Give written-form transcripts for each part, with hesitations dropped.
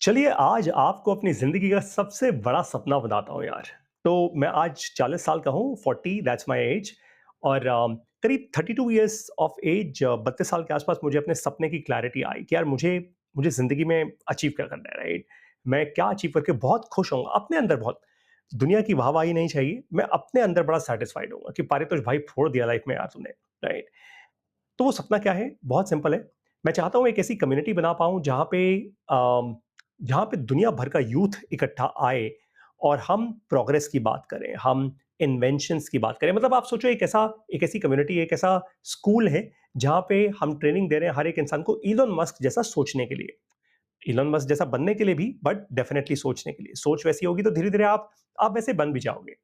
चलिए आज आपको अपनी ज़िंदगी का सबसे बड़ा सपना बताता हूँ यार। तो मैं आज 40 साल का हूँ, 40 दैट्स माय एज और करीब 32 इयर्स ऑफ एज 32 साल के आस-पास मुझे अपने सपने की क्लैरिटी आई कि यार मुझे मुझे ज़िंदगी में अचीव क्या करना है, राइट? मैं क्या अचीव करके बहुत खुश होऊँगा, अपने अंदर बहुत। दुनिया की वाहवाही नहीं चाहिए, मैं अपने अंदर बड़ा सैटिस्फाइड होऊँगा कि पारितोष भाई फोड़ दिया लाइफ़ में यार तूने, राइट? तो वो सपना क्या है? बहुत सिंपल है। मैं चाहता हूँ एक ऐसी कम्युनिटी बना पाऊँ जहाँ पे दुनिया भर का यूथ इकट्ठा आए और हम प्रोग्रेस की बात करें, हम इन्वेंशंस की बात करें। मतलब आप सोचो एक ऐसी कम्युनिटी, एक ऐसा स्कूल है जहाँ पे हम ट्रेनिंग दे रहे हैं हर एक इंसान को इलॉन मस्क जैसा सोचने के लिए। इलॉन मस्क जैसा बनने के लिए भी बट डेफिनिटली सोचने के लिए। सोच वैसी होगी तो धीरे-धीरे आप वैसे बन भी जाओगे।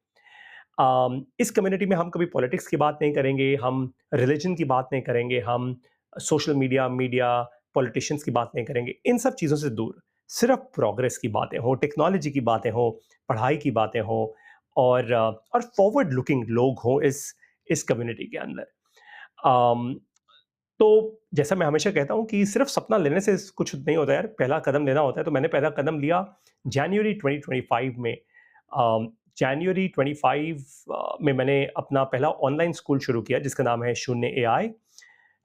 इस कम्युनिटी में हम कभी पॉलिटिक्स की बात नहीं करेंगे, हम रिलीजन की बात नहीं करेंगे, हम सोशल मीडिया, पॉलिटिशियंस की बात नहीं करेंगे। इन सब चीज़ों से दूर, सिर्फ़ प्रोग्रेस की बातें हों, टेक्नोलॉजी की बातें हों, पढ़ाई की बातें हों और फॉरवर्ड लुकिंग लोग हों इस कम्युनिटी के अंदर। अम, तो जैसा मैं हमेशा कहता हूँ कि सिर्फ़ सपना लेने से कुछ नहीं होता यार, पहला कदम लेना होता है। तो मैंने पहला कदम लिया जनवरी 2025 में। जनवरी 25 में मैंने अपना पहला ऑनलाइन स्कूल शुरू किया जिसका नाम है शून्य एआई।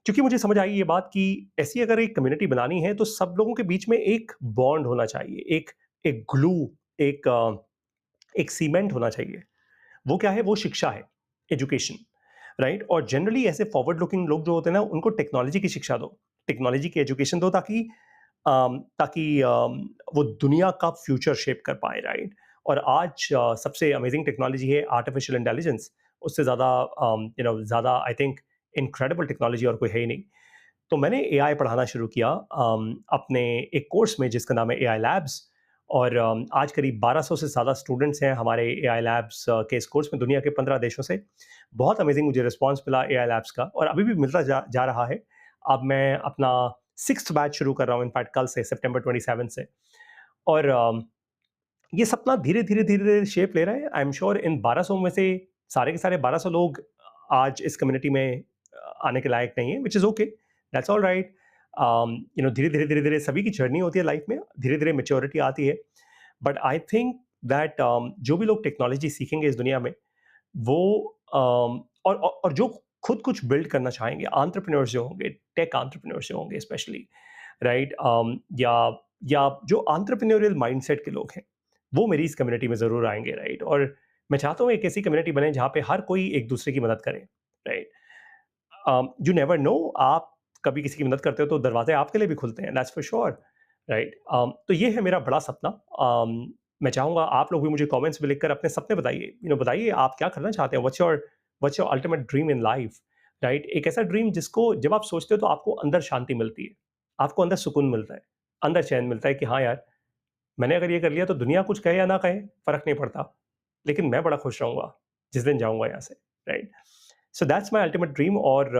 क्योंकि मुझे समझ आई ये बात कि ऐसी अगर एक कम्युनिटी बनानी है तो सब लोगों के बीच में एक बॉन्ड होना चाहिए, एक एक ग्लू, एक एक सीमेंट होना चाहिए। वो क्या है? वो शिक्षा है, एजुकेशन, राइट? और जनरली ऐसे फॉरवर्ड लुकिंग लोग जो होते हैं ना, उनको टेक्नोलॉजी की शिक्षा दो, टेक्नोलॉजी की एजुकेशन दो ताकि वो दुनिया का फ्यूचर शेप कर पाएँ, राइट? और आज सबसे अमेजिंग टेक्नोलॉजी है आर्टिफिशियल इंटेलिजेंस। उससे ज़्यादा ज़्यादा आई थिंक इनक्रेडिबल टेक्नोलॉजी और कोई है ही नहीं। तो मैंने एआई पढ़ाना शुरू किया अपने एक कोर्स में जिसका नाम है एआई लैब्स। और आज करीब 1200 से ज़्यादा स्टूडेंट्स हैं हमारे एआई लैब्स के इस कोर्स में दुनिया के 15 देशों से। बहुत अमेजिंग मुझे रिस्पॉन्स मिला एआई लैब्स का और अभी भी मिलता जा रहा है। अब मैं अपना 6th बैच शुरू कर रहा हूँ इनफैक्ट कल से सितंबर 27 से। और ये सपना धीरे-धीरे शेप ले रहा है। आई एम श्योर इन 1200 में से सारे के सारे 1200 लोग आज इस कम्युनिटी में आने के लायक नहीं है, which is okay, that's alright. धीरे-धीरे सभी की जर्नी होती है लाइफ में, धीरे-धीरे मैच्योरिटी आती है। बट आई थिंक दैट जो भी लोग टेक्नोलॉजी सीखेंगे इस दुनिया में, वो और जो खुद कुछ बिल्ड करना चाहेंगे, एंटरप्रेन्योर्स जो होंगे, टेक एंटरप्रेन्योर्स जो होंगे स्पेशली, राइट? या जो एंटरप्रेन्योरियल माइंडसेट के लोग हैं, वो मेरी इस कम्युनिटी में ज़रूर आएँगे, राइट? और मैं चाहता हूँ एक ऐसी कम्युनिटी बने जहाँ पे हर कोई एक दूसरे की मदद करे, राइट? यू नेवर नो, आप कभी किसी की मदद करते हो तो दरवाजे आपके लिए भी खुलते हैं, दैट्स फॉर श्योर, राइट? तो ये है मेरा बड़ा सपना। मैं चाहूँगा आप लोग भी मुझे कमेंट्स में लिखकर अपने सपने बताइए, बताइए आप क्या करना चाहते हैं, what's your ultimate dream in life, right? एक ऐसा ड्रीम जिसको जब आप सोचते हो तो आपको अंदर शांति मिलती है, आपको अंदर सुकून मिलता है, अंदर चैन मिलता है कि हाँ यार, मैंने अगर ये कर लिया तो दुनिया कुछ कहे या ना कहे, फ़र्क नहीं पड़ता। लेकिन मैं बड़ा खुश रहूँगा, जिस दिन जाऊँगा यहाँ से, right? So that's my ultimate dream. और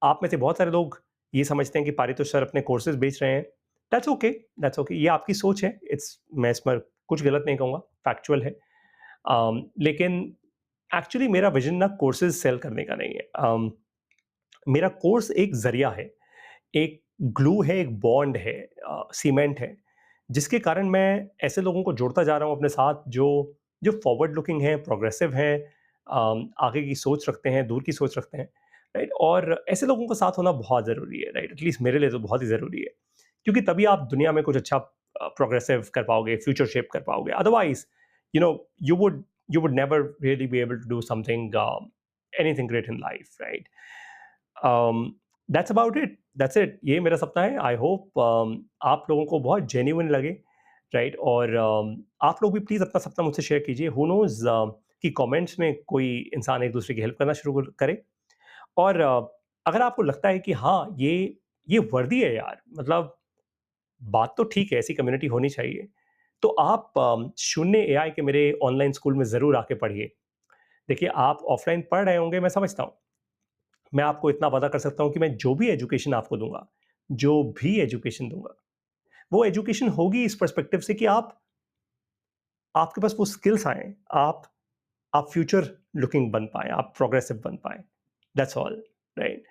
आप में से बहुत सारे लोग ये समझते हैं कि पारितोष सर अपने कोर्सेज़ बेच रहे हैं। That's okay, that's okay. ये आपकी सोच है। मैं इसमें कुछ गलत नहीं कहूँगा, फैक्चुअल है। लेकिन एक्चुअली मेरा विज़न ना कोर्सेज़ सेल करने का नहीं है। मेरा कोर्स एक ज़रिया है, एक ग्लू है, एक बॉन्ड है, सीमेंट है, जिसके कारण मैं ऐसे लोगों को जोड़ता जा रहा हूँ अपने साथ जो जो फॉरवर्ड लुकिंग हैं, प्रोग्रेसिव हैं, आगे की सोच रखते हैं, दूर की सोच रखते हैं, राइट? और ऐसे लोगों का साथ होना बहुत ज़रूरी है, राइट? एटलीस्ट मेरे लिए तो बहुत ही ज़रूरी है, क्योंकि तभी आप दुनिया में कुछ अच्छा प्रोग्रेसिव कर पाओगे, फ्यूचर शेप कर पाओगे। Otherwise, you know, you would you would never really be able to do something anything great in life, right? That's about it, that's it. ये मेरा सपना है। आई होप आप लोगों को बहुत जेन्युइन लगे, राइट? और आप लोग भी प्लीज़ अपना सपना मुझसे शेयर कीजिए। हू नोज़ कि कमेंट्स में कोई इंसान एक दूसरे की हेल्प करना शुरू करे। और अगर आपको लगता है कि हाँ, ये वर्दी है यार, मतलब बात तो ठीक है, ऐसी कम्युनिटी होनी चाहिए, तो आप शून्य एआई के मेरे ऑनलाइन स्कूल में ज़रूर आके पढ़िए। देखिए, आप ऑफलाइन पढ़ रहे होंगे, मैं समझता हूँ। मैं आपको इतना वादा कर सकता हूँ कि मैं जो भी एजुकेशन आपको दूँगा, जो भी एजुकेशन दूँगा, वो एजुकेशन होगी इस पर्सपेक्टिव से कि आपके पास वो स्किल्स आएँ, आप फ्यूचर लुकिंग बन पाएँ, आप प्रोग्रेसिव बन पाएँ। That's all, right?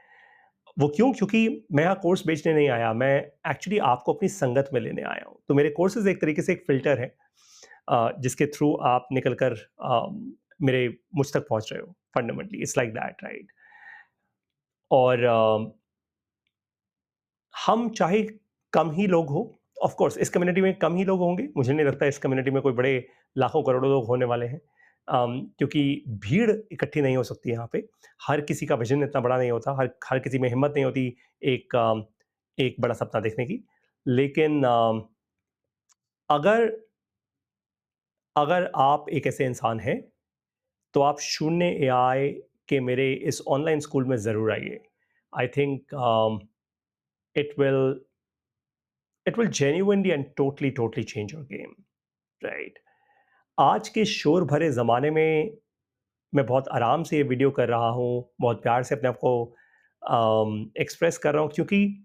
वो क्यों? क्योंकि मैं यहाँ कोर्स बेचने नहीं आया, मैं एक्चुअली आपको अपनी संगत में लेने आया हूँ। तो मेरे कोर्सेज़ एक तरीके से एक फ़िल्टर है जिसके थ्रू आप निकल कर मेरे मुझ तक पहुँच रहे हो fundamentally it's like that right? और हम चाहे कम ही लोग हों, ऑफ़ कोर्स इस कम्युनिटी में कम ही लोग होंगे, मुझे नहीं लगता इस कम्युनिटी में कोई बड़े लाखों करोड़ों लोग होने वाले हैं। क्योंकि भीड़ इकट्ठी नहीं हो सकती यहाँ पे। हर किसी का विज़न इतना बड़ा नहीं होता, हर हर किसी में हिम्मत नहीं होती एक एक बड़ा सपना देखने की। लेकिन अगर अगर आप एक ऐसे इंसान हैं, तो आप शून्य एआई के मेरे इस ऑनलाइन स्कूल में ज़रूर आइए। I think it will it will genuinely and totally totally change your game, right? आज के शोर भरे ज़माने में मैं बहुत आराम से ये वीडियो कर रहा हूँ, बहुत प्यार से अपने आप को एक्सप्रेस कर रहा हूँ क्योंकि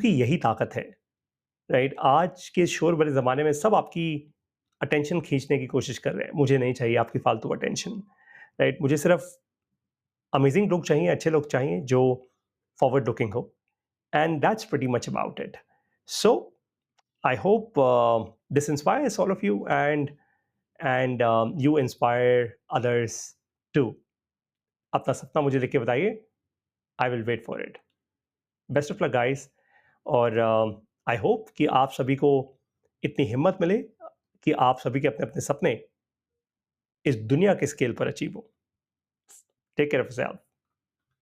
यही ताकत है, राइट? आज के शोर भरे ज़माने में सब आपकी अटेंशन खींचने की कोशिश कर रहे हैं। मुझे नहीं चाहिए आपकी फालतू अटेंशन, राइट? मुझे सिर्फ़ अमेज़िंग लोग चाहिए, अच्छे लोग चाहिए जो फॉरवर्ड लुकिंग हो and that's pretty much about it. So I hope this inspires all of you and you inspire others too. अपना सपना मुझे लिख के बताइए. I will wait for it. Best of luck, guys. और आई होप कि आप सभी को इतनी हिम्मत मिले कि आप सभी के अपने अपने सपने इस दुनिया के स्केल पर अचीव हो. Take care of yourself.